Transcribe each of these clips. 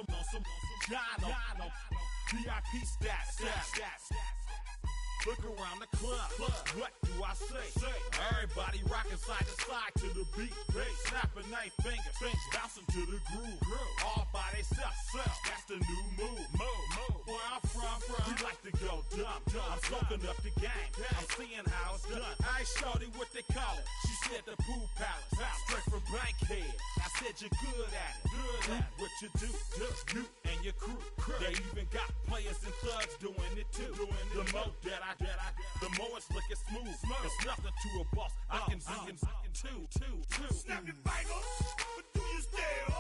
Jono, VIP stats. Look around the club. What do I say? Everybody rocking side to side to the beat. Snapping their fingers, bouncing to the groove. All by themselves. That's the new move. Where I'm from, we like to go dumb. I'm soaking up the game. I'm seeing how it's done. I ain't shorty what they call it. She said the pool palace. Straight from Bankhead. I said you're good at it. What you do, you and your crew. They even got players and thugs doing it too. The more it's looking smooth. It's nothing to a boss. I can see him too. Snap your fingers, but do you still?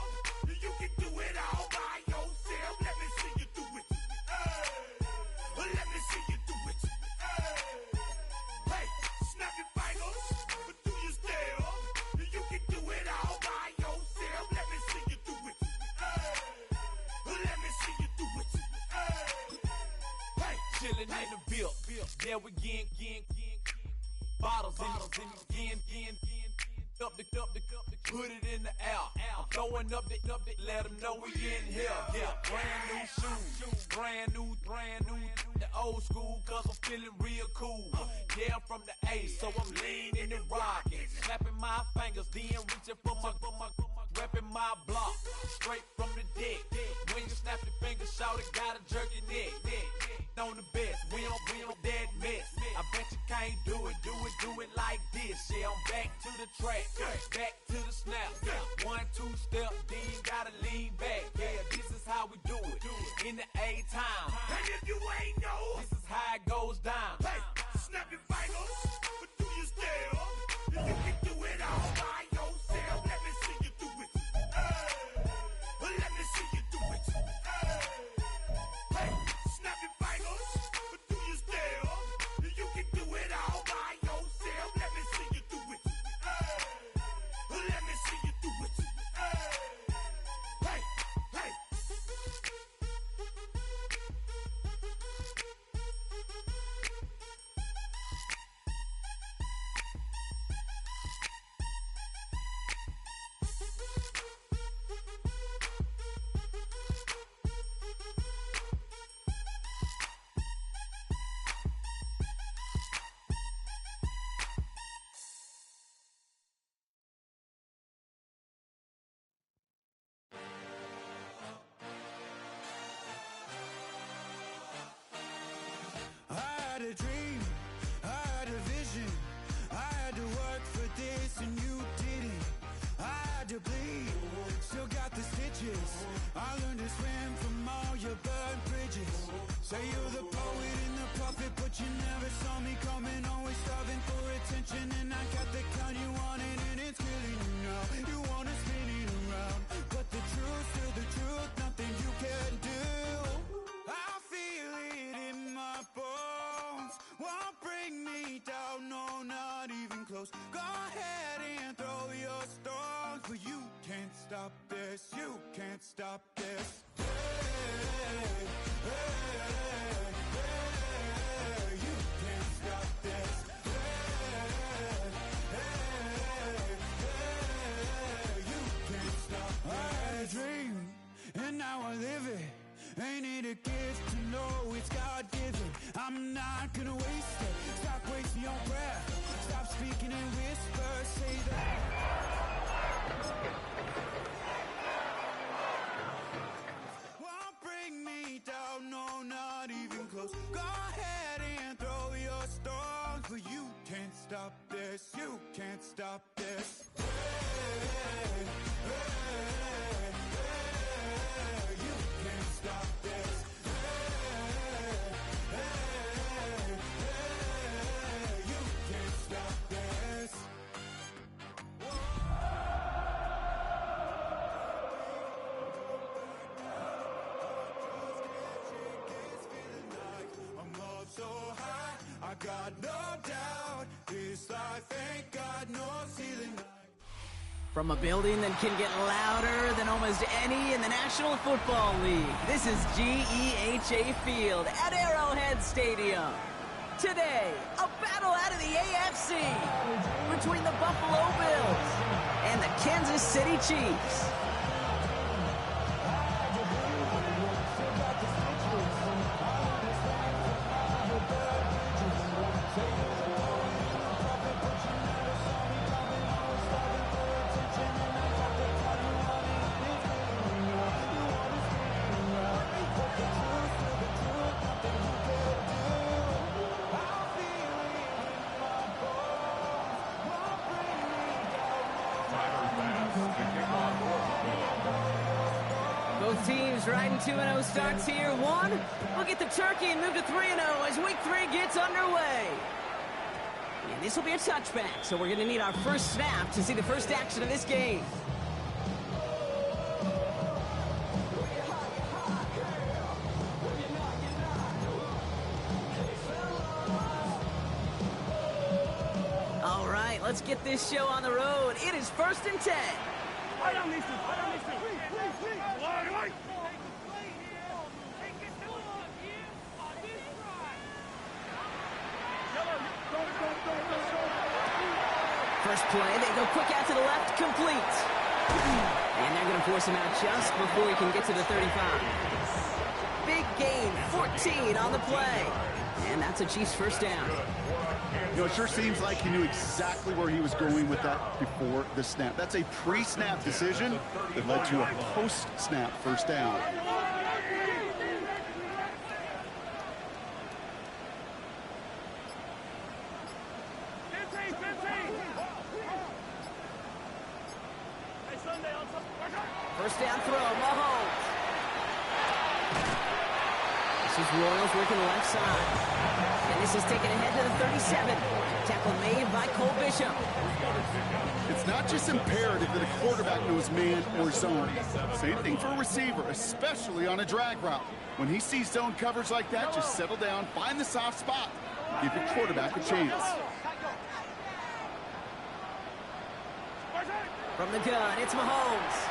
You can do it all by yourself. Let me see you do it. Let me see you do it. Hey, snap your fingers, but do you still? You can do it all by yourself. Let me see you do it. Let me see you do it. Hey, chillin' in the bill. Yeah, we again. Bottles in again. Up the put it in the air. I'm throwing up the, let them know we in here. Yeah, brand new shoes, brand new. The old school, cause I'm feeling real cool. Yeah, I'm from the A, so I'm leaning and rocking. Snapping my fingers, then reaching for my repping my block. Straight from the deck. When you snap your fingers, shout it, gotta jerk your neck. On the best, we don't dead mess. I bet you can't do it like this. Yeah, I'm back to the track, back to the snap. 1, 2 step, then you gotta lean back. Yeah, this is how we do it in the A-time. And if you ain't know, this is how it goes down. Hey, snap your fingers, but do you still? You can do it all by yourself. Let me see you do it. Let me see you do it. Hey, snap your fingers, but do you still? You can do it all by yourself. Let me see you do it. Let me see you do it. Hey. I had a dream, I had a vision. I had to work for this and you didn't. I had to bleed, still got the stitches. I learned to swim from all your burned bridges. Say you're the poet and the prophet, but you never saw me coming. Always starving for attention, and I got the kind you wanted, and it's killing you now. You wanna spin it around, but the truth's still the truth. Nothing you can do. I feel it in my bones. Won't bring me down, no, not even close. Go ahead and throw your stones, but you can't stop this. You can't stop this. Hey, you can't stop this. You can't stop this. I had a dream, and now I live it. Ain't it a gift to know it's God-given? I'm not gonna waste it. Stop wasting your breath. Stop speaking in whispers. Say that. Won't bring me down, no, not even close. Go ahead and throw your stones, but you can't stop this. You can't stop this. You can't stop this. You can't stop this. I'm up so high, I got no doubt. This life ain't got no ceiling. From a building that can get louder than almost any in the National Football League, this is GEHA Field at Arrowhead Stadium. Today, a battle out of the AFC between the Buffalo Bills and the Kansas City Chiefs. Both teams riding 2-0 starts here. One, we'll get the turkey and move to 3-0 as week 3 gets underway. And this will be a touchback, so we're going to need our first snap to see the first action of this game. All right, let's get this show on the road. It is 1st and 10. First play, they go quick out to the left, complete. And they're going to force him out just before he can get to the 35. Big gain, 14 on the play. And that's a Chiefs first down. You know, it sure seems like he knew exactly where he was going with that before the snap. That's a pre-snap decision that led to a post-snap first down. First down throw, Mahomes. This is Royals working the left side. And this is taken ahead to the 37. Tackle made by Cole Bishop. It's not just imperative that a quarterback knows man or zone. Same thing for a receiver, especially on a drag route. When he sees zone coverage like that, just settle down, find the soft spot, give your quarterback a chance. From the gun, it's Mahomes.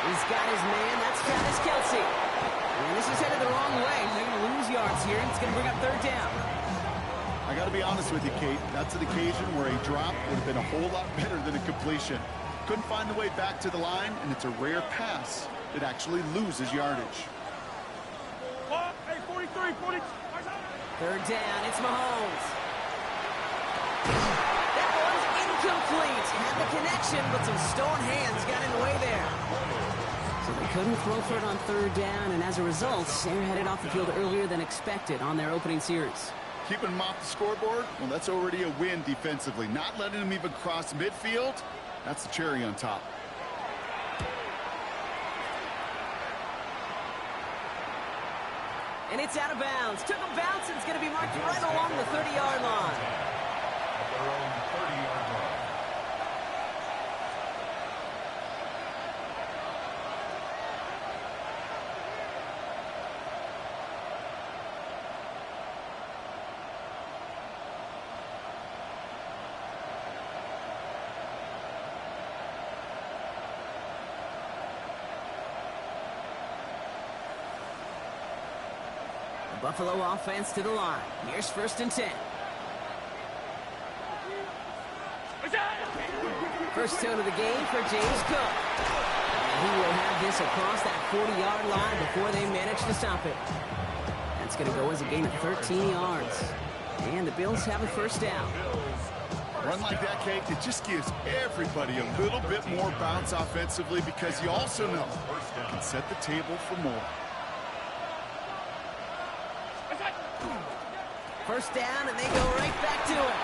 He's got his man. That's Travis Kelce. And this is headed the wrong way. They're going to lose yards here, and it's going to bring up 3rd down. I got to be honest with you, Kate. That's an occasion where a drop would have been a whole lot better than a completion. Couldn't find the way back to the line, and it's a rare pass that actually loses yardage. 3rd down, it's Mahomes. That one's incomplete. Had the connection, but some stone hands got in the way there. So they couldn't throw for it on 3rd down, and as a result, they're headed off the field earlier than expected on their opening series. Keeping them off the scoreboard, well, that's already a win defensively. Not letting them even cross midfield, that's the cherry on top. And it's out of bounds. Took a bounce, and it's going to be marked right along the 30-yard line. Their own 30-yard line. Buffalo offense to the line. Here's 1st and 10. First tone of the game for James Cook. And he will have this across that 40-yard line before they manage to stop it. That's going to go as a gain of 13 yards. And the Bills have a first down. Run like that, Kate, it just gives everybody a little bit more bounce offensively because you also know you can set the table for more. First down, and they go right back to it.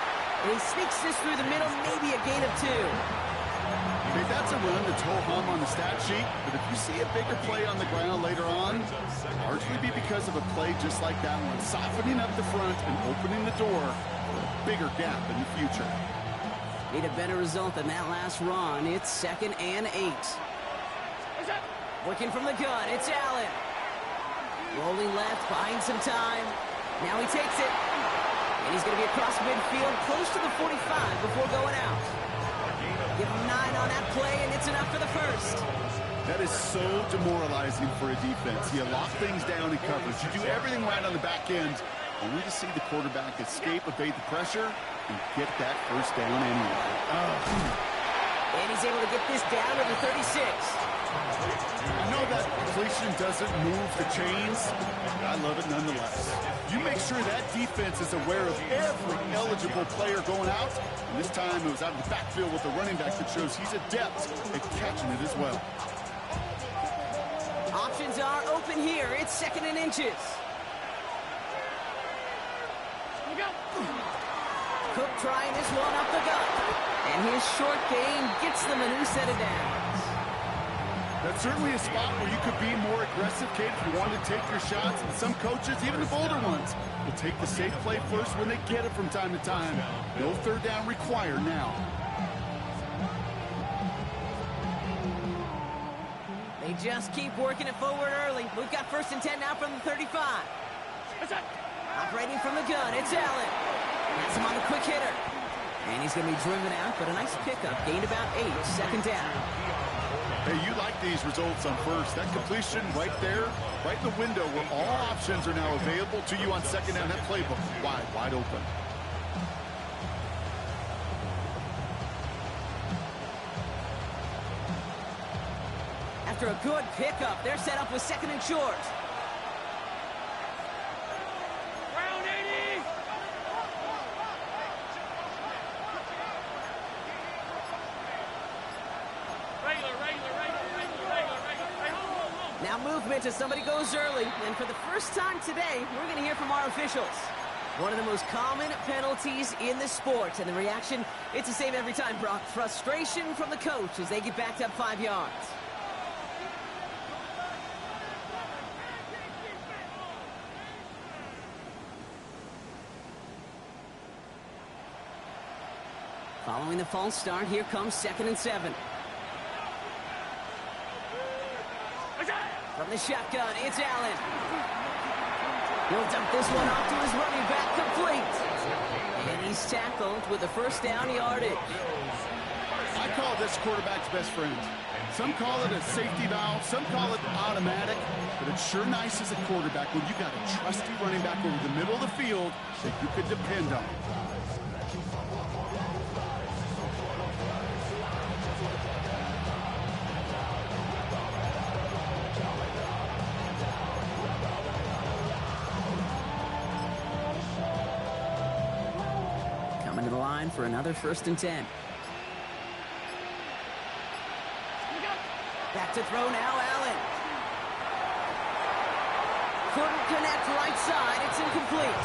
And he sneaks this through the middle, maybe a gain of 2. Okay, that's a run that's ho-hum on the stat sheet, but if you see a bigger play on the ground later on, largely be because of a play just like that one, softening up the front and opening the door for a bigger gap in the future. Need a better result than that last run. It's 2nd and 8. Working from the gun, it's Allen. Rolling left, buying some time. Now he takes it. And he's going to be across midfield, close to the 45 before going out. Give him 9 on that play, and it's enough for the first. That is so demoralizing for a defense. You lock things down in coverage. You do everything right on the back end, only to see the quarterback escape, evade the pressure, and get that first down anyway. And he's able to get this down to the 36. I know that completion doesn't move the chains, but I love it nonetheless. You make sure that defense is aware of every eligible player going out, and this time it was out of the backfield with the running back that shows he's adept at catching it as well. Options are open here. It's 2nd and inches. Cook trying this one up the gut. And his short game gets them a new set of downs. That's certainly a spot where you could be more aggressive, kid, if you want to take your shots. And some coaches, even the bolder ones, will take the safe play first when they get it from time to time. No third down required now. They just keep working it forward early. We've got 1st and 10 now from the 35. Operating from the gun, it's Allen. Has him on the quick hitter. And he's going to be driven out, but a nice pickup. Gained about 8, 2nd down. Hey, you like these results on first. That completion right there, right in the window where all options are now available to you on 2nd down. That playbook wide open. After a good pickup, they're set up with 2nd and short. Now movement as somebody goes early. And for the first time today, we're going to hear from our officials. One of the most common penalties in the sport. And the reaction, it's the same every time, Brock. Frustration from the coach as they get backed up 5 yards. Following the false start, here comes 2nd and 7. From the shotgun, it's Allen. He'll dump this one off to his running back, complete. And he's tackled with a 1st down yardage. I call this quarterback's best friend. Some call it a safety valve, some call it automatic, but it's sure nice as a quarterback when you got a trusty running back over the middle of the field that you could depend on. Coming to the line for another 1st and 10. Back to throw now, Allen. Couldn't connect right side. It's incomplete.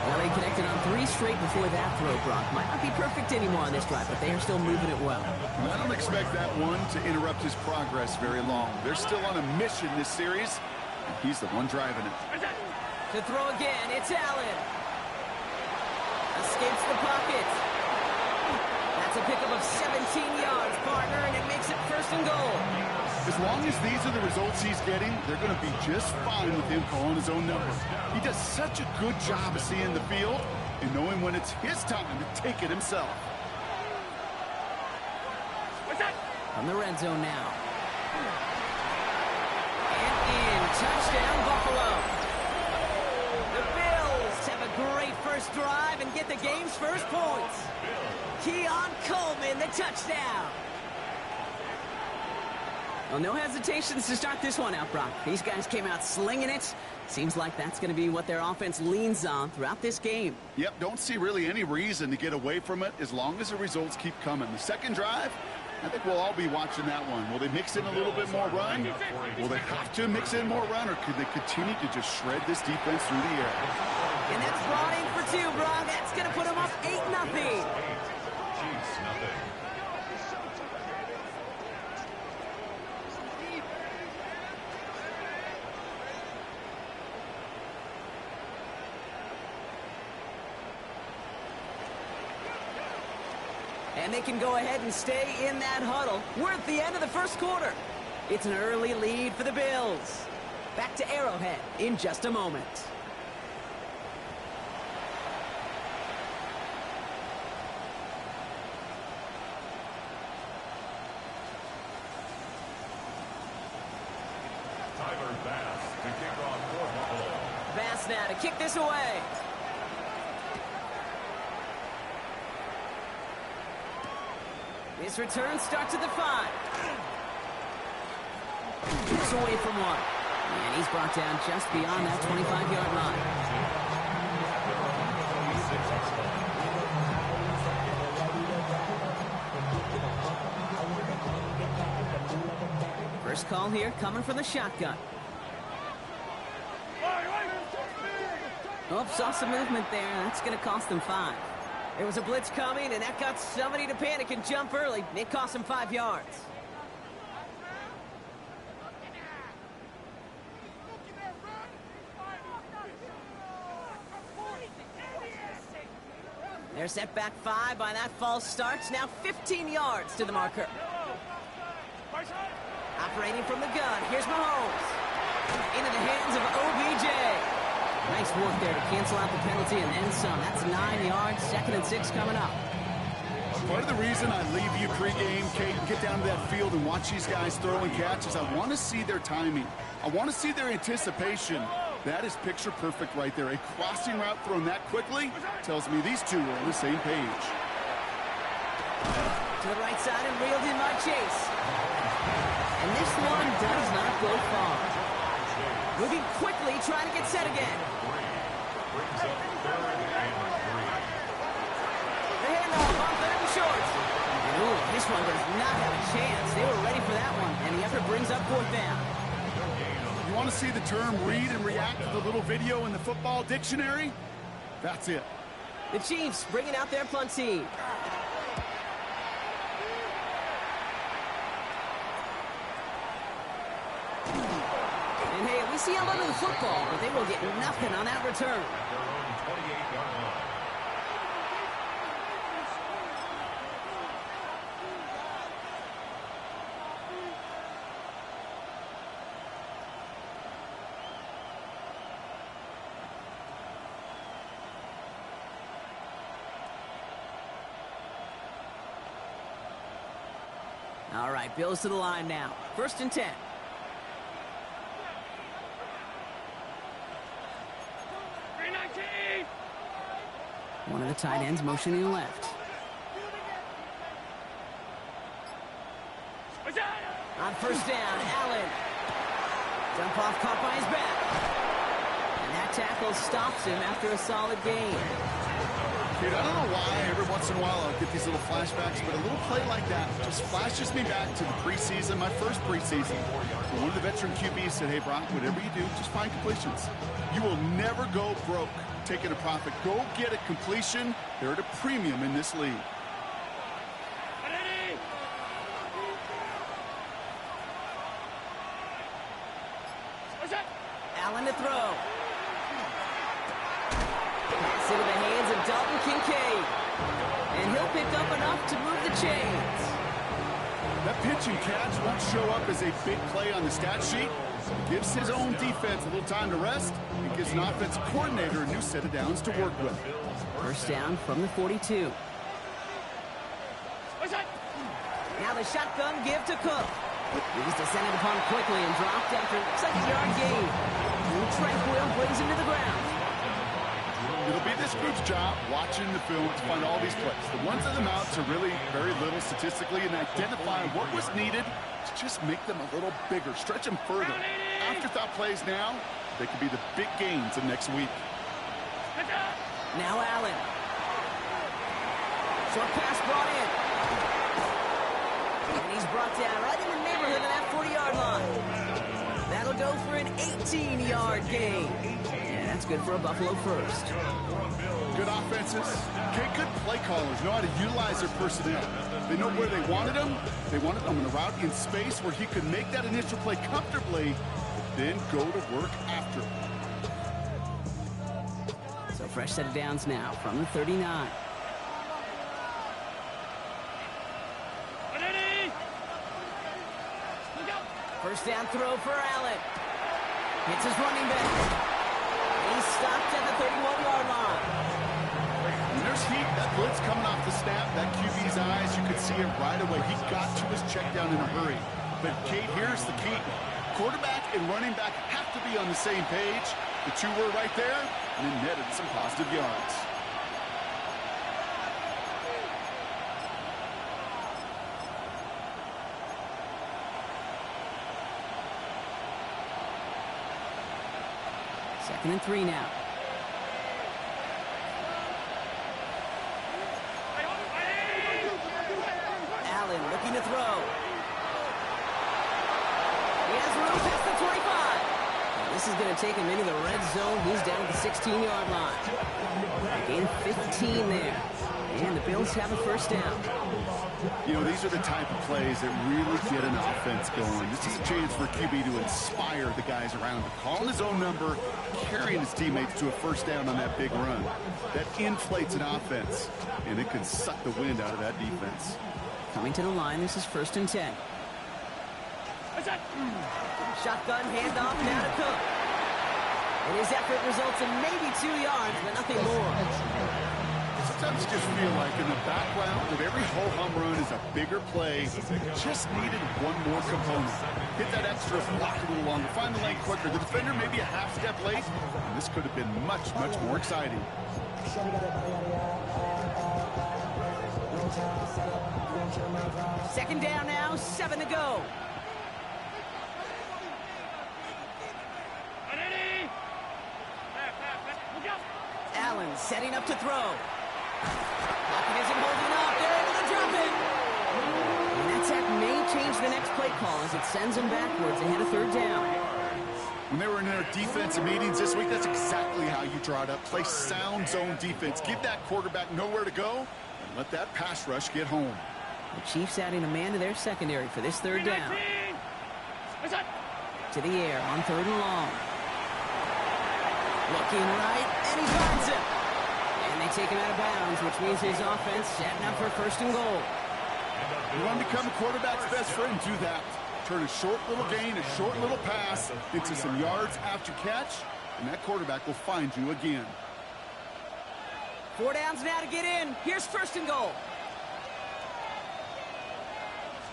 Well, they connected on 3 straight before that throw, Brock. Might not be perfect anymore on this drive, but they are still moving it well. I don't expect that one to interrupt his progress very long. They're still on a mission this series, and he's the one driving it. To throw again, it's Allen. Escapes the pocket. That's a pickup of 17 yards, partner, and it makes it 1st and goal. As long as these are the results he's getting, they're going to be just fine with him calling his own number. He does such a good job of seeing the field and knowing when it's his time to take it himself. From the red zone now. And in. Touchdown, Buffalo. The Bills have a great first drive and get the game's first points. Keon Coleman, the touchdown. Well, no hesitations to start this one out, Brock. These guys came out slinging it. Seems like that's going to be what their offense leans on throughout this game. Yep, don't see really any reason to get away from it as long as the results keep coming. The second drive, I think we'll all be watching that one. Will they mix in a little bit more run? Will they have to mix in more run, or could they continue to just shred this defense through the air? And that's brought in for 2, Brock. That's going to put them up 8-0. And they can go ahead and stay in that huddle. We're at the end of the first quarter. It's an early lead for the Bills. Back to Arrowhead in just a moment. Tyler Bass to kick off for Buffalo. Bass now to kick this away. This return starts at the 5. Keeps away from 1. And he's brought down just beyond that 25-yard line. First call here coming from the shotgun. Oh, saw some movement there. That's going to cost them 5. There was a blitz coming, and that got somebody to panic and jump early. It cost him 5 yards. They're set back 5 by that false start. Now 15 yards to the marker. Operating from the gun. Here's Mahomes. Into the hands of OBJ. Nice work there to cancel out the penalty and then some. That's 9 yards. 2nd and 6 coming up. Part of the reason I leave you pregame, Kate, and get down to that field and watch these guys throw and catch is I want to see their timing. I want to see their anticipation. That is picture perfect right there. A crossing route thrown that quickly tells me these two are on the same page. To the right side and reeled in by Chase. And this one does not go far. Moving quickly, trying to get set again. The handoff on 3rd and short. Ooh, this one does not have a chance. They were ready for that one, and the effort brings up 4th down. You want to see the term read and react to the little video in the football dictionary? That's it. The Chiefs bringing out their punt team. And hey, at least he held onto the football, but they will get nothing on that return. All right, Bills to the line now. 1st and 10. One of the tight ends motioning left. On 1st down, Allen. Jump off caught by his back. And that tackle stops him after a solid gain. Dude, I don't know why every once in a while I'll get these little flashbacks, but a little play like that just flashes me back to the preseason, my first preseason. One of the veteran QBs said, hey, Brock, whatever you do, just find completions. You will never go broke taking a profit. Go get a completion. They're at a premium in this league. Allen to throw. Pass into the hands of Dalton Kincaid. And he'll pick up enough to move the chains. That pitch and catch won't show up as a big play on the stat sheet. It gives his own defense a little time to rest and gives an offensive coordinator a new set of downs to work with. 1st down from the 42. Now the shotgun give to Cook. He's descended upon quickly and dropped after a 2nd-yard gain. Tranquil brings him to the ground. It'll be this group's job watching the film to find all these plays. The ones that amount to really very little statistically and identify what was needed to just make them a little bigger, stretch them further. Afterthought plays now, they could be the big gains of next week. Now Allen. Short pass brought in. And he's brought down right in the neighborhood of that 40-yard line. That'll go for an 18-yard gain. And that's good for a Buffalo first. Good offenses. Okay, good play callers know how to utilize their personnel. They know where they wanted them. They wanted them in a route in space where he could make that initial play comfortably, but then go to work after. So fresh set of downs now from the 39. First down throw for Allen. Hits his running back. He's stopped at the 31-yard line. When there's heat, that blitz coming off the snap, that QB's eyes, you could see it right away. He got to his check down in a hurry. But, Kate, here's the key. Quarterback and running back have to be on the same page. The two were right there, and then netted some positive yards. Second and 3 now. Allen looking to throw. He has room past the 25. And this is going to take him into the red zone. He's down at the 16-yard line. Gain 15 there. And the Bills have a first down. You know, these are the type of plays that really get an offense going. This is a chance for QB to inspire the guys around him. Calling his own number, carrying his teammates to a first down on that big run. That inflates an offense, and it can suck the wind out of that defense. Coming to the line, this is 1st and 10. Shotgun handoff now to Cook. And his effort results in maybe 2 yards, but nothing more. Sometimes you just feel like in the background of every ho-hum run is a bigger play. Just needed one more component. Hit that extra block a little longer. Find the lane quicker. The defender may be a half step late, and this could have been much, much more exciting. Second down now, 7 to go. Allen setting up to throw. Pocket isn't holding up. They're able to drop it. And that sack may change the next play call as it sends them backwards ahead of 3rd down. When they were in their defensive meetings this week, that's exactly how you draw it up. Play sound zone defense. Give that quarterback nowhere to go and let that pass rush get home. The Chiefs adding a man to their secondary for this 3rd down. To the air on 3rd and long. Looking right, and he finds him. And they take him out of bounds, which means his offense setting up for 1st and goal. You want to become a quarterback's best friend, do that. Turn a short little gain, a short little pass into some yards after catch, and that quarterback will find you again. 4 downs now to get in. Here's 1st and goal.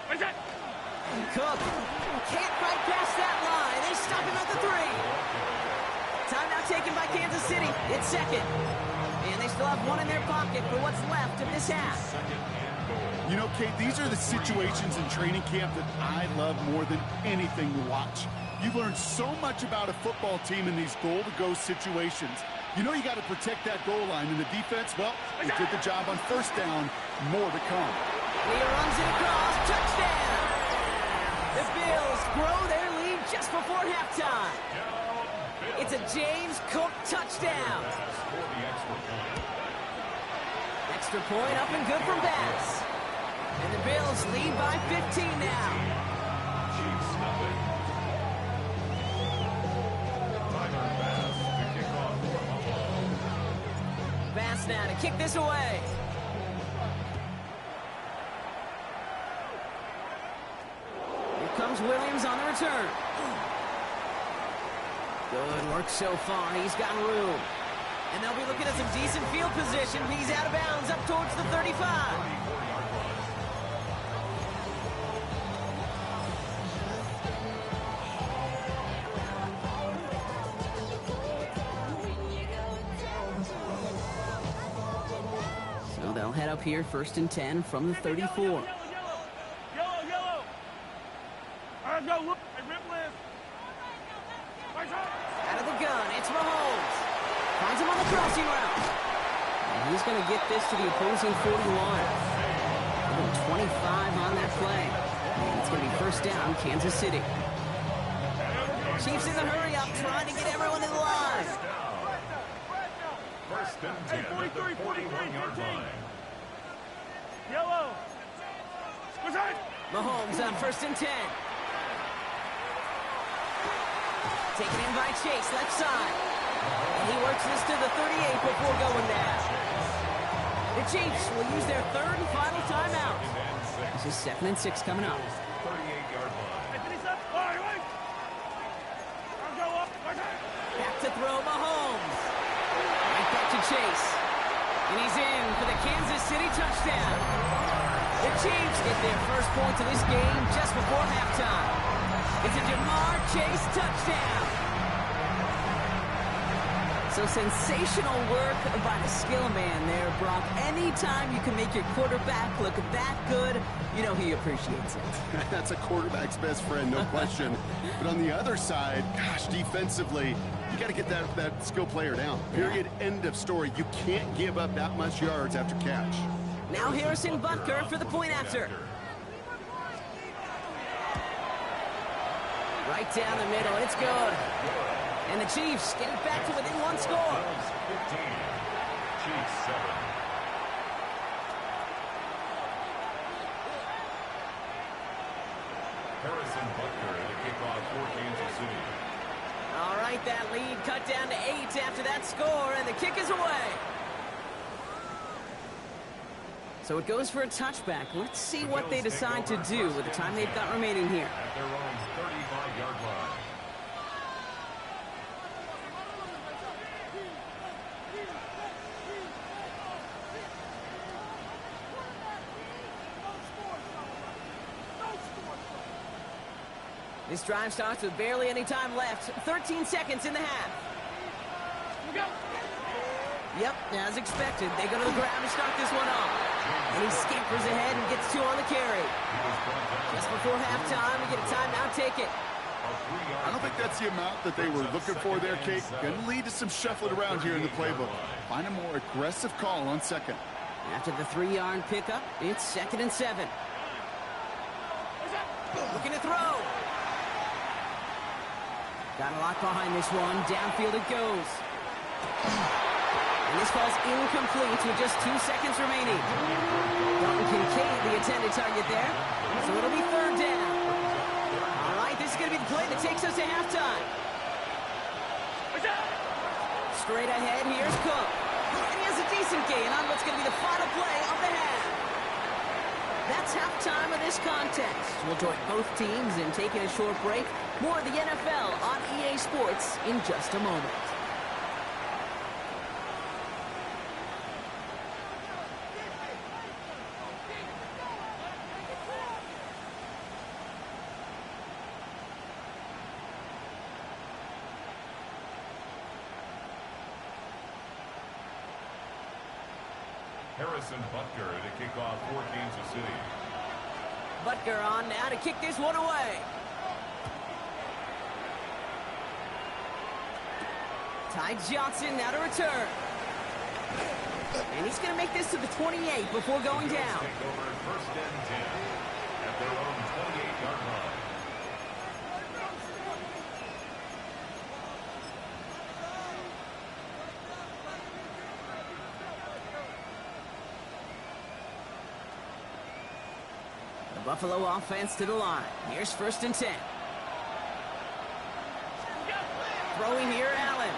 Cook can't fight past that line. They stop him at the 3. Timeout taken by Kansas City. It's 2nd. And they still have 1 in their pocket for what's left of this half. You know, Kate, these are the situations in training camp that I love more than anything to watch. You learn so much about a football team in these goal-to-go situations. You know you got to protect that goal line, and the defense, well, they did the job on 1st down. More to come. Leah runs it across. Touchdown! The Bills grow their lead just before halftime. It's a James Cook touchdown. Extra point up and good from Bass. And the Bills lead by 15 now. Bass now to kick this away. Here comes Williams on the return. Good work so far. He's got room. And they'll be looking at some decent field position. He's out of bounds up towards the 35. So they'll head up here 1st and 10 from the 34. Yellow. All right, go. Look. Out of the gun, it's Mahomes. Finds him on the crossing route. And he's going to get this to the opposing 41. 25 on that play. And it's going to be 1st down, Kansas City. Chiefs in the hurry up, trying to get everyone in the line. 1st and 10 at the 41-yard line. Yellow. Mahomes on 1st and 10. Taken in by Chase, left side. And he works this to the 38 before going down. The Chiefs will use their 3rd and final timeout. This is 2nd and 6 coming up. 38-yard line. Back to throw Mahomes. Right back to Chase. And he's in for the Kansas City touchdown. The Chiefs get their first point of this game just before halftime. It's a Jamar Chase touchdown. So sensational work by the skill man there, Brock. Anytime you can make your quarterback look that good, you know he appreciates it. That's a quarterback's best friend, no question. But on the other side, gosh, defensively, you got to get that skill player down. Period. End of story. You can't give up that much yards after catch. Now Harrison Butker for the point after. Right down the middle, it's good. And the Chiefs get it back to within 1 score. Chiefs 7. Harrison Butker to kick off for Kansas City. All right, that lead cut down to 8 after that score, and the kick is away. So it goes for a touchback. Let's see what they decide to do with the time they've got remaining here. At their own 35-yard line. This drive starts with barely any time left. 13 seconds in the half. Yep, as expected, they go to the ground to start this one off. And he scampers ahead and gets 2 on the carry. Just before halftime, we get a timeout, take it. I don't think that's the amount that they were looking for there, Kate. Going to lead to some shuffling around here in the playbook. Find a more aggressive call on second. After the 3-yard pickup, it's 2nd and 7. Looking to throw. Got a lot behind this one. Downfield it goes. And this falls incomplete with just 2 seconds remaining. Dalton Kincaid, the intended target there. So it'll be 3rd down. All right, this is going to be the play that takes us to halftime. Straight ahead, here's Cook. And he has a decent gain on what's going to be the final play of the half. That's halftime of this contest. We'll join both teams in taking a short break. More of the NFL on EA Sports in just a moment. Harrison Butker to kick off for Kansas City. Butker on now to kick this one away. Ty Johnson now to return. And he's going to make this to the 28 before going down. Take over 1st and 10 at their own 28-yard line. Buffalo offense to the line. Here's 1st and 10. Throwing here, Allen.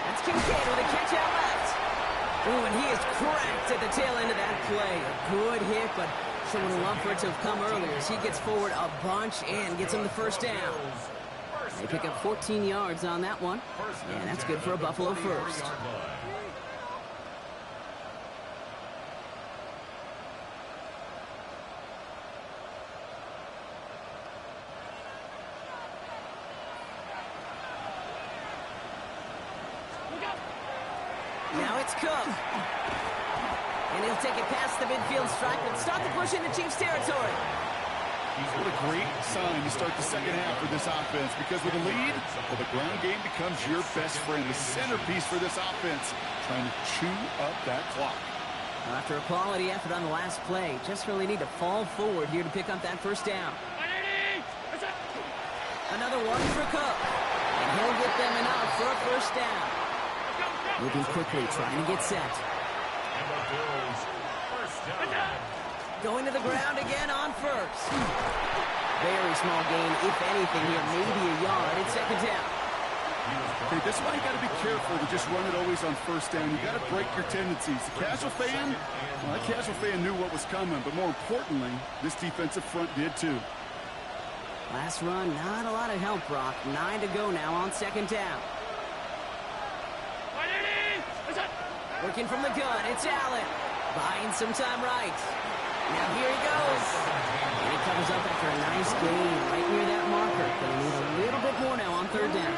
That's Kincaid with a catch out left. Ooh, and he is cracked at the tail end of that play. A good hit, but someone would love for it to have come earlier as he gets forward a bunch and gets him the 1st down. They pick up 14 yards on that one, and that's good for a Buffalo 1st. Now it's Cook. And he'll take it past the midfield stripe and start the push into Chiefs territory. What a great sign to start the second half for this offense, because with a lead, well, the ground game becomes your best friend, the centerpiece for this offense, trying to chew up that clock. After a quality effort on the last play, just really need to fall forward here to pick up that 1st down. Another one for Cook. And he'll get them enough for a 1st down. Moving quickly, trying to get set. And the Bills 1st down. Going to the ground again on 1st. Very small gain, if anything here, maybe a yard. It's 2nd down. Okay, that's why you got to be careful to just run it always on 1st down. You got to break your tendencies. The casual fan, well, that casual fan knew what was coming, but more importantly, this defensive front did too. Last run, not a lot of help, Brock. 9 to go now on 2nd down. Working from the gun, it's Allen. Buying some time right. Now here he goes. And he comes up after a nice gain right near that marker. Going to need a little bit more now on 3rd down.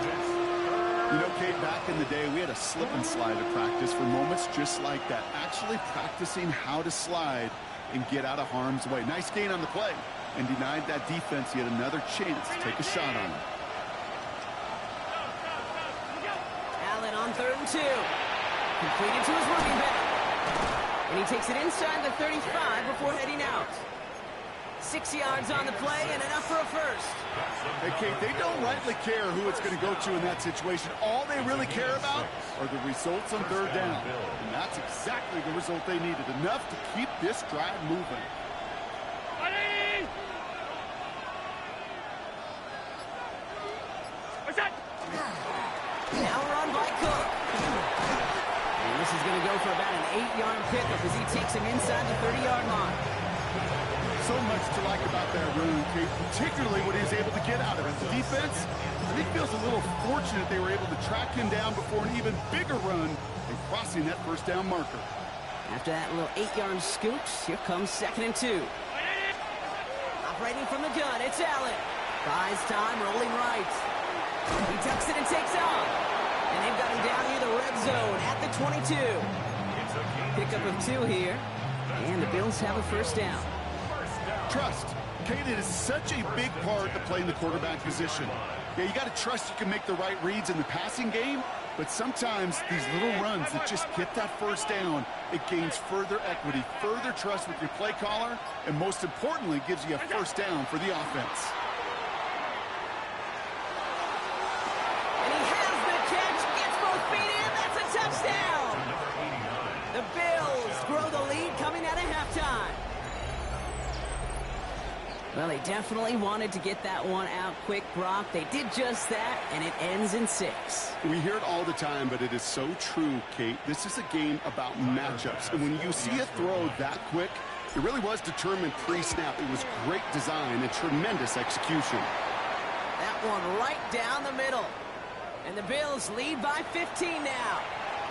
You know, Kate, back in the day, we had a slip and slide at practice for moments just like that. Actually practicing how to slide and get out of harm's way. Nice gain on the play, and denied that defense yet another chance to take a shot on him. Allen on 3rd and 2. Completed to his running back. And he takes it inside the 35 before heading out. 6 yards on the play and enough for a 1st. Hey, Kate, they don't rightly care who it's going to go to in that situation. All they really care about are the results on 3rd down. And that's exactly the result they needed. Enough to keep this drive moving. Now run by Cook. And this is going to go for about an 8-yard pickup as he takes him inside the 30-yard line. So much to like about that run, Kate, particularly what he was able to get out of it. The defense, I think, feels a little fortunate they were able to track him down before an even bigger run and crossing that first down marker. After that little 8-yard scooch, here comes 2nd and 2. Operating from the gun, it's Allen. Buys time, rolling right. He tucks it and takes off. And they've got him down near the red zone at the 22. Pickup of 2 here. And the Bills have a first down. Trust. Kate, it is such a big part of playing the quarterback position. Yeah, you got to trust you can make the right reads in the passing game, but sometimes these little runs that just get that first down, it gains further equity, further trust with your play caller, and most importantly, gives you a first down for the offense. And he has the catch, gets both feet in, that's a touchdown! The Bills grow the lead coming out of halftime. Well, they definitely wanted to get that one out quick, Brock. They did just that, and it ends in 6. We hear it all the time, but it is so true, Kate. This is a game about matchups, and when you see a throw that quick, it really was determined pre-snap. It was great design and tremendous execution. That one right down the middle. And the Bills lead by 15 now.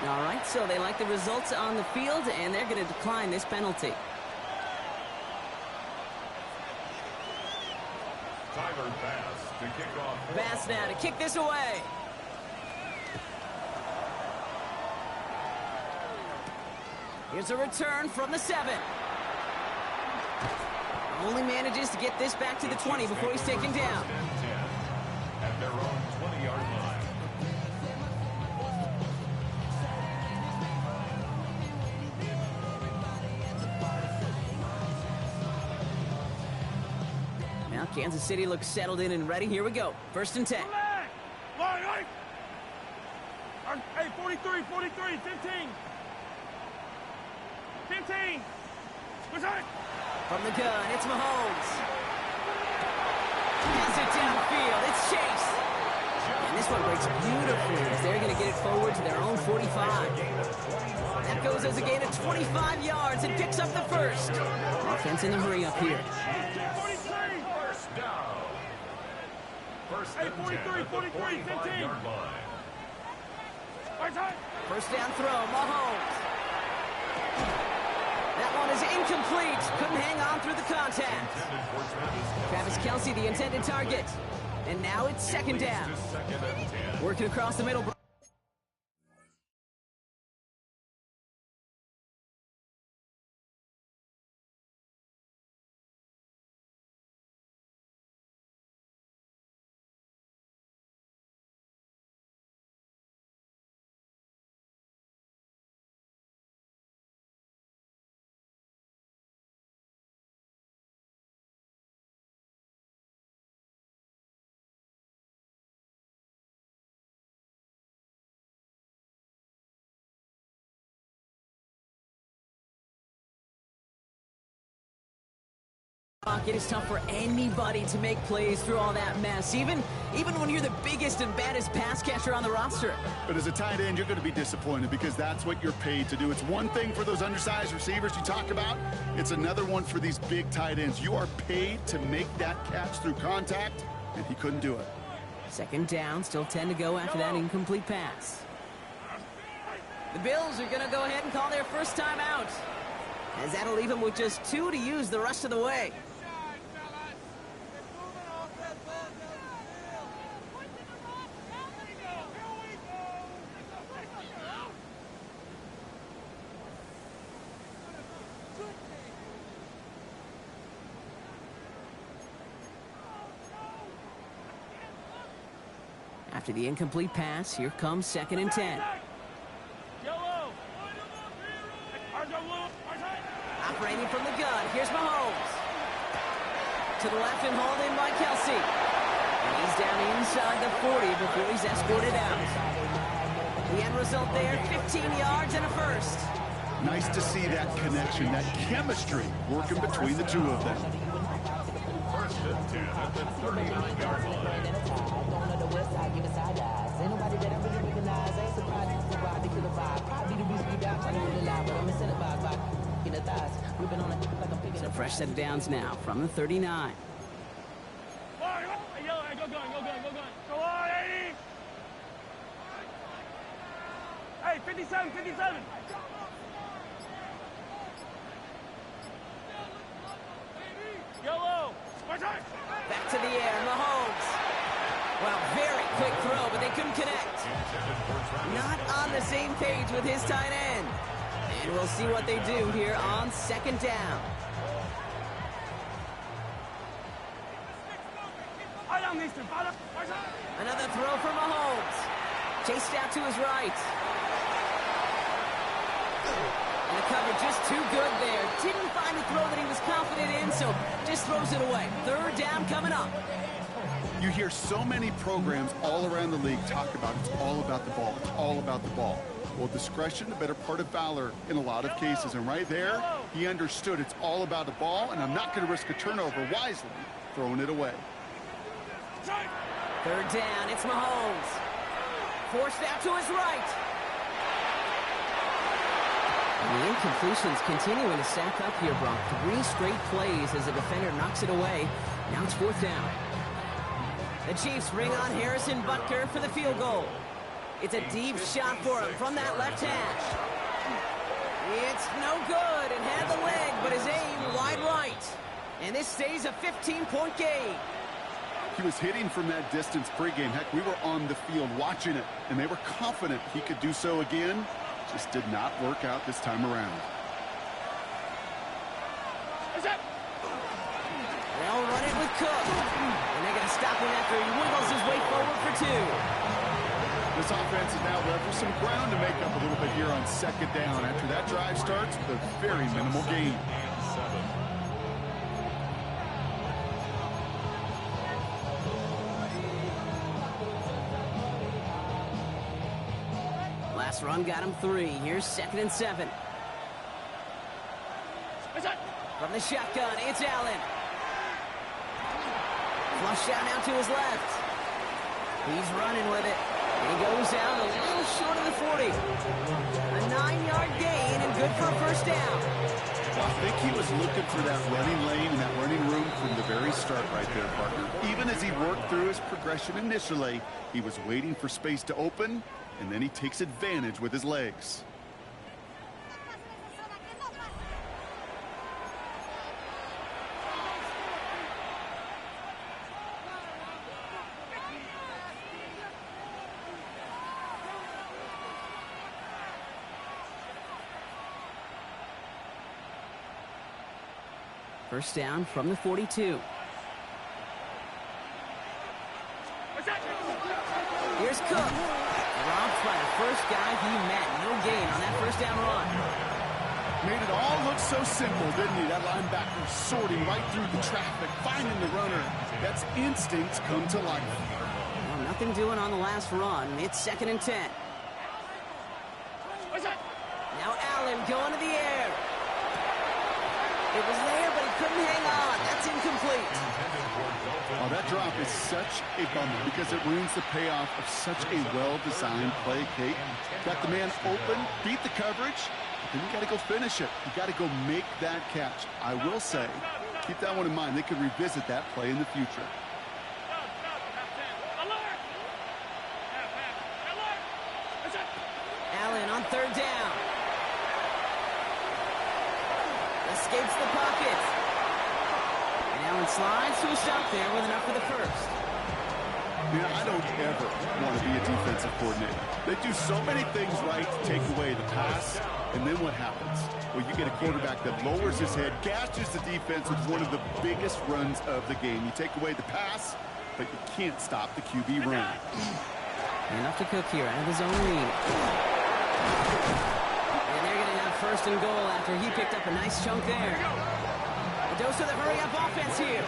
All right, so they like the results on the field, and they're going to decline this penalty. Tyler Bass to kick off. Bass now to kick this away. Here's a return from the 7. Only manages to get this back to the 20 before he's taken down. At their own 20-yard line. Now Kansas City looks settled in and ready. Here we go. 1st and 10. Hey, 43, 43, 15. 15. What's that? From the gun, it's Mahomes. Gets it downfield. It's Chase. And this one breaks beautifully as they're going to get it forward to their own 45. That goes as a gain of 25 yards and picks up the first. Offense in the hurry up here. First down. First Hey, 43, 43, 15. First down throw, Mahomes. That one is incomplete. Couldn't hang on through the contact. Travis Kelce, the intended target. And now it's 2nd down. Working across the middle. It is tough for anybody to make plays through all that mess, even when you're the biggest and baddest pass catcher on the roster. But as a tight end, you're going to be disappointed because that's what you're paid to do. It's one thing for those undersized receivers you talk about. It's another one for these big tight ends. You are paid to make that catch through contact, and he couldn't do it. 2nd down, still 10 to go after that incomplete pass. The Bills are going to go ahead and call their first time out, as that'll leave them with just 2 to use the rest of the way. After the incomplete pass, here comes 2nd and 10. Operating from the gun, here's Mahomes. To the left and hauled in by Kelce. And he's down inside the 40 before he's escorted out. The end result there, 15 yards and a first. Nice to see that connection, that chemistry working between the two of them. First at the 39-yard line. Don't know the west side, give it side eyes. Ain't nobody that I really recognize. I ain't surprised it's the ride to kill the vibe. Probably the reason you die trying to really lie, but I'm incentivized by in the thighs. Ripping on it like I'm picking So up. fresh set of downs now from the 39. Go on, 80! Hey, 57, 57! Yellow! Back to the air, Mahomes. Well, very quick throw, but they couldn't connect. Not on the same page with his tight end. And we'll see what they do here on second down. Another throw for Mahomes. Chased out to his right. And the cover just too good there. Didn't find a throw that he was confident in, so just throws it away. Third down coming up. You hear so many programs all around the league talk about it's all about the ball. It's all about the ball. Well, discretion, the better part of valor in a lot of cases. And right there, he understood it's all about the ball, and I'm not going to risk a turnover wisely, throwing it away. Third down, it's Mahomes. Forced out to his right. And the incompletions continuing to stack up here, Brock. 3 straight plays as the defender knocks it away. Now it's fourth down. The Chiefs bring on Harrison Butker for the field goal. It's a deep shot for him from that left hash. It's no good. It had the leg, but his aim wide right. And this stays a 15-point game. He was hitting from that distance pregame. Heck, we were on the field watching it, and they were confident he could do so again. Just did not work out this time around. They'll run it with Cook. And they're going to stop him after he wiggles his way forward for 2. This offense is now left with some ground to make up a little bit here on second down. After that drive starts with a very minimal gain. Last run got him 3. Here's 2nd and 7. From the shotgun, it's Allen. Flush out now to his left. He's running with it. He goes down a little short of the 40. A 9-yard gain and good for a first down. Well, I think he was looking for that running lane and that running room from the very start right there, partner. Even as he worked through his progression initially, he was waiting for space to open, and then he takes advantage with his legs. First down from the 42. Here's Cook. Robbed by the first guy he met. No gain on that first down run. Made it all look so simple, didn't he? That linebacker sorting right through the traffic, finding the runner. That's instinct come to life. Well, nothing doing on the last run. It's 2nd and 10. Now Allen going to the air. It was there, but he couldn't hang on. That's incomplete. Oh, that drop is such a bummer because it ruins the payoff of such a well-designed play, Kate. Got the man open, beat the coverage, then you got to go finish it. You got to go make that catch. I will say, keep that one in mind. They could revisit that play in the future. Allen on third down. Escapes the pocket. And Allen slides to a stop there with enough for the first. Man, I don't ever want to be a defensive coordinator. They do so many things right to take away the pass, and then what happens? Well, you get a quarterback that lowers his head, gashes the defense with one of the biggest runs of the game. You take away the pass, but you can't stop the QB run. Enough to Cook here out of his own lead. And they're going to have first and goal after he picked up a nice chunk there. A dose of the hurry-up offense here.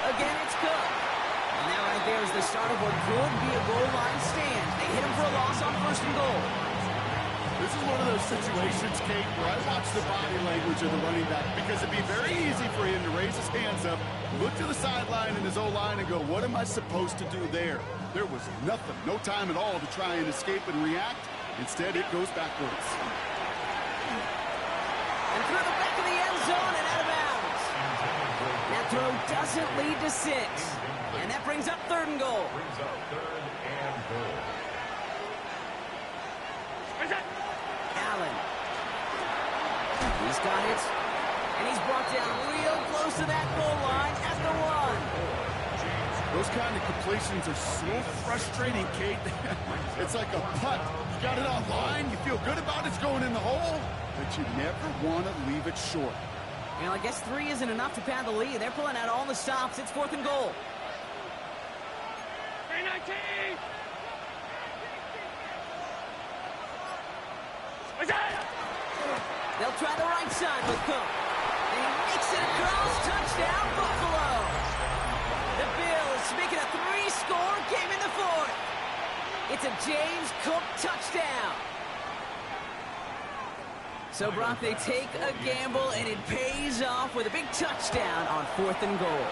Again, it's Cook. And now right there is the start of what could be a goal line stand. They hit him for a loss on first and goal. This is one of those situations, Kate, where I watch the body language of the running back because it'd be very easy for him to raise his hands up, look to the sideline in his O-line and go, what am I supposed to do there? There was nothing, no time at all to try and escape and react. Instead, it goes backwards. And through the back of the end zone and out of bounds. That throw doesn't lead to 6. And that brings up 3rd and goal. Allen. He's got it. And he's brought down real close to that goal line at the 1. Those kind of completions are so frustrating, Kate. It's like a putt. You got it on line, you feel good about it's going in the hole, but you never want to leave it short. Well, I guess 3 isn't enough to pad the lead. They're pulling out all the stops. It's 4th and goal. They'll try the right side with Cook. And he makes it across. Touchdown, Buffalo. The Bills making a 3-score game in the 4th. It's a James Cook touchdown. So, Brock, they take a gamble, and it pays off with a big touchdown on 4th and goal.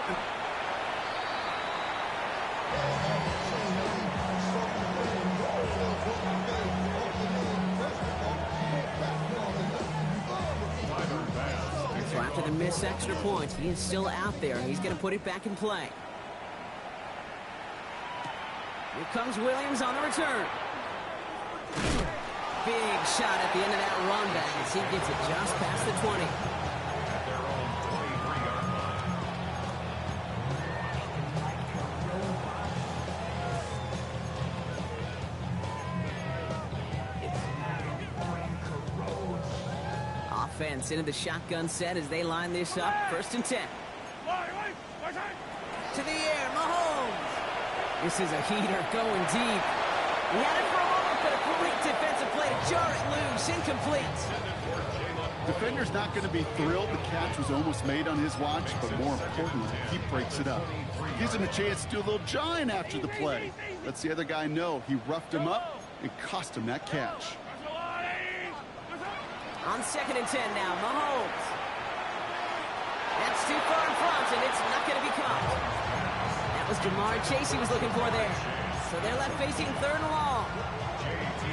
So after the missed extra point, he is still out there. He's going to put it back in play. Here comes Williams on the return. Big shot at the end of that run back as he gets it just past the 20. Offense into the shotgun set as they line this up. 1st and 10. To the air, Mahomes. This is a heater going deep. He had it for a moment, but a great defensive play to jar it loose. Incomplete. Defender's not going to be thrilled the catch was almost made on his watch, but more importantly, he breaks it up. Gives him a chance to do a little jawing after the play. Lets the other guy know he roughed him up and cost him that catch. On 2nd and 10 now, Mahomes. That's too far in front, and it's not going to be caught. That was Jamar Chase he was looking for there. So they're left facing 3rd and long.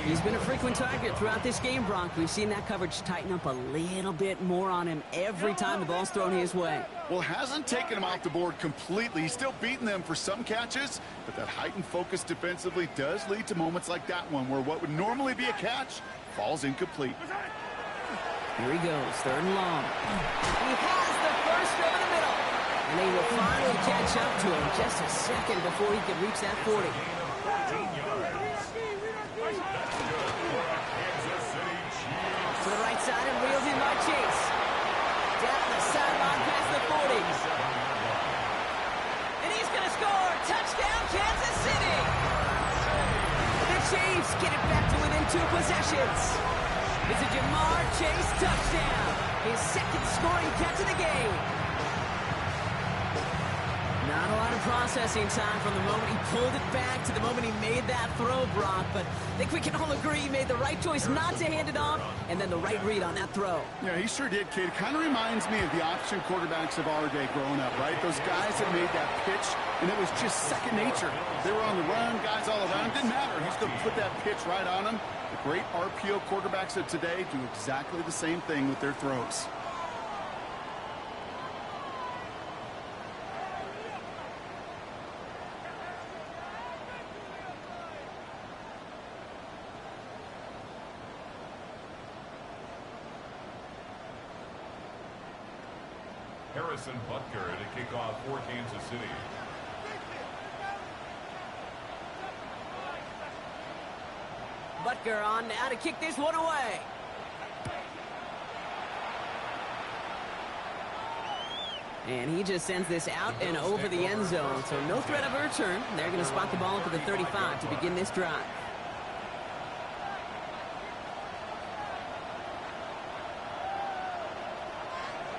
He's been a frequent target throughout this game, Brock. We've seen that coverage tighten up a little bit more on him every time the ball's thrown his way. Well, hasn't taken him off the board completely. He's still beating them for some catches, but that heightened focus defensively does lead to moments like that one where what would normally be a catch falls incomplete. Here he goes, 3rd and long. He has the first over the middle. And they will finally catch up to him just a second before he can reach that 40. To the right side and reels in by Chase. Down the sideline past the 40. And he's going to score. Touchdown, Kansas City. The Chiefs get it back to within 2 possessions. It's a Jamar Chase touchdown. His 2nd scoring catch of the game. Not a lot of processing time from the moment he pulled it back to the moment he made that throw, Brock. But I think we can all agree he made the right choice not to hand it off, and then the right read on that throw. Yeah, he sure did, kid. It kind of reminds me of the option quarterbacks of our day growing up, right? Those guys that made that pitch, and it was just second nature. They were on the run, guys all around. Didn't matter. He's going to put that pitch right on them. The great RPO quarterbacks of today do exactly the same thing with their throws. Harrison Butker to kick off for Kansas City. Butker on now to kick this one away. And he just sends this out and over the end zone. So no threat of a return. They're going to spot the ball up at the 35 to begin this drive.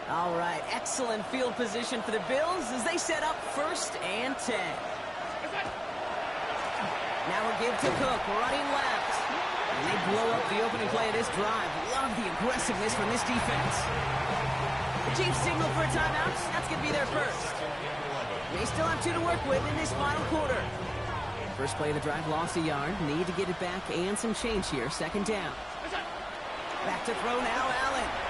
All right, excellent field position for the Bills as they set up 1st and 10. Now we'll give to Cook, running left. And they blow up the opening play of this drive. Love the aggressiveness from this defense. The Chiefs signal for a timeout. That's going to be their first. They still have 2 to work with in this final quarter. First play of the drive, lost a yard. Need to get it back and some change here. Second down. Back to throw now, Allen.